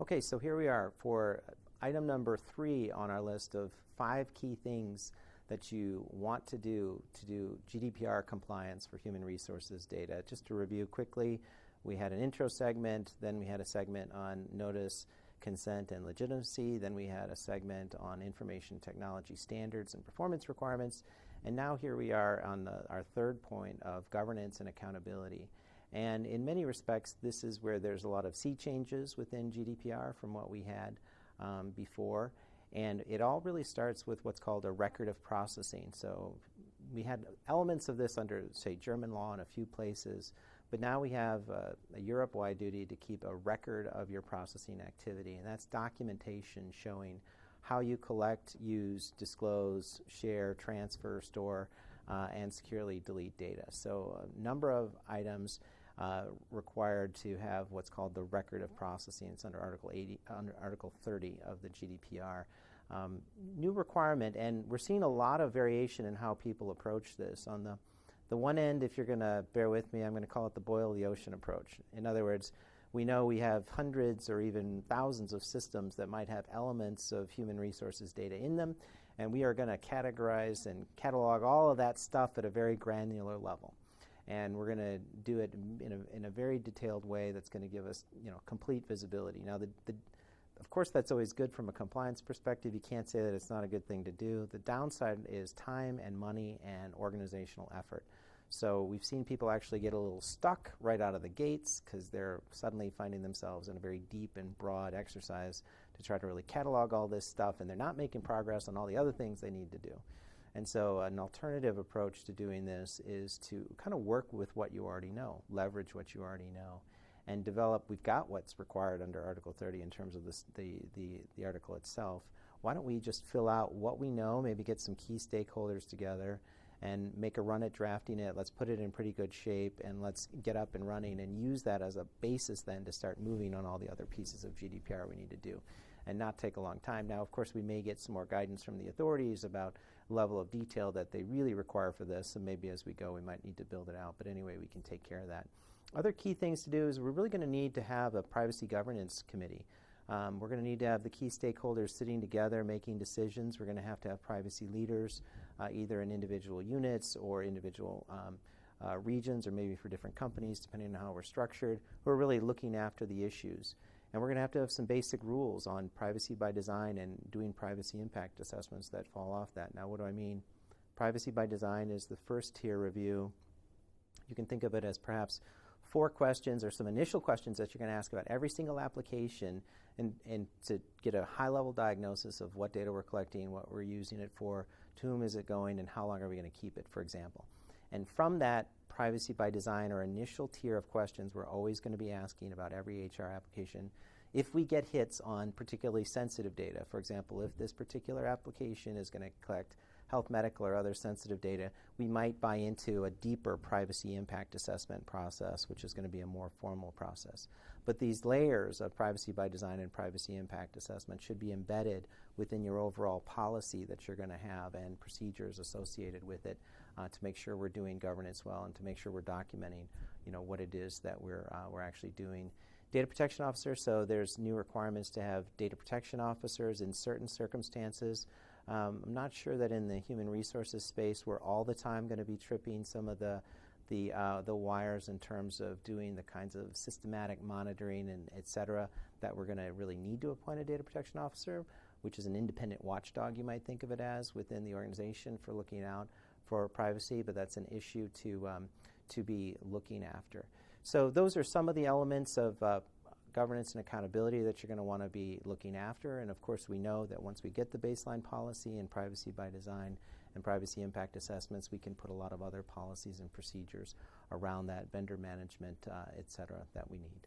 Okay, so here we are for item number 3 on our list of 5 key things that you want to do GDPR compliance for human resources data. Just to review quickly, we had an intro segment, then we had a segment on notice, consent, and legitimacy, then we had a segment on information technology standards and performance requirements, and now here we are on our third point of governance and accountability. And in many respects, this is where there's a lot of sea changes within GDPR from what we had before. And it all really starts with what's called a record of processing. So we had elements of this under, say, German law in a few places, but now we have a Europe-wide duty to keep a record of your processing activity. And that's documentation showing how you collect, use, disclose, share, transfer, store, and securely delete data. So a number of items required to have what's called the record of processing. It's under Article 30 of the GDPR. New requirement, and we're seeing a lot of variation in how people approach this. On the one end, if you're going to bear with me, I'm going to call it the boil the ocean approach. In other words, we know we have hundreds or even thousands of systems that might have elements of human resources data in them, and we are going to categorize and catalog all of that stuff at a very granular level. And we're going to do it in a very detailed way that's going to give us, complete visibility. Now, of course, that's always good from a compliance perspective. You can't say that it's not a good thing to do. The downside is time and money and organizational effort. So we've seen people actually get a little stuck right out of the gates because they're suddenly finding themselves in a very deep and broad exercise to try to really catalog all this stuff, and they're not making progress on all the other things they need to do. And so an alternative approach to doing this is to kind of work with what you already know, leverage what you already know, and develop. We've got what's required under Article 30 in terms of the article itself. Why don't we just fill out what we know, maybe get some key stakeholders together and make a run at drafting it. Let's put it in pretty good shape, and let's get up and running and use that as a basis then to start moving on all the other pieces of GDPR we need to do and not take a long time. Now, of course, we may get some more guidance from the authorities about level of detail that they really require for this, and maybe as we go we might need to build it out. But anyway, we can take care of that. Other key things to do is we're really going to need to have a privacy governance committee. We're going to need to have the key stakeholders sitting together making decisions. We're going to have privacy leaders, either in individual units or individual regions, or maybe for different companies, depending on how we're structured, who are really looking after the issues. And we're going to have some basic rules on privacy by design and doing privacy impact assessments that fall off that. Now, what do I mean? Privacy by design is the first tier review. You can think of it as perhaps 4 questions or some initial questions that you're going to ask about every single application and to get a high-level diagnosis of what data we're collecting, what we're using it for, to whom is it going, and how long are we going to keep it, for example. And from that privacy by design or initial tier of questions, we're always going to be asking about every HR application. If we get hits on particularly sensitive data, for example, if this particular application is going to collect health, medical, or other sensitive data, we might buy into a deeper privacy impact assessment process, which is going to be a more formal process. But these layers of privacy by design and privacy impact assessment should be embedded within your overall policy that you're going to have and procedures associated with it to make sure we're doing governance well and to make sure we're documenting, what it is that we're actually doing. Data protection officer, so there's new requirements to have data protection officers in certain circumstances. I'm not sure that in the human resources space we're all the time going to be tripping some of the wires in terms of doing the kinds of systematic monitoring and et cetera that we're going to really need to appoint a data protection officer, which is an independent watchdog, you might think of it as, within the organization for looking out for privacy, but that's an issue to be looking after. So those are some of the elements of governance and accountability that you're going to want to be looking after. And of course, we know that once we get the baseline policy and privacy by design and privacy impact assessments, we can put a lot of other policies and procedures around that, vendor management, et cetera, that we need.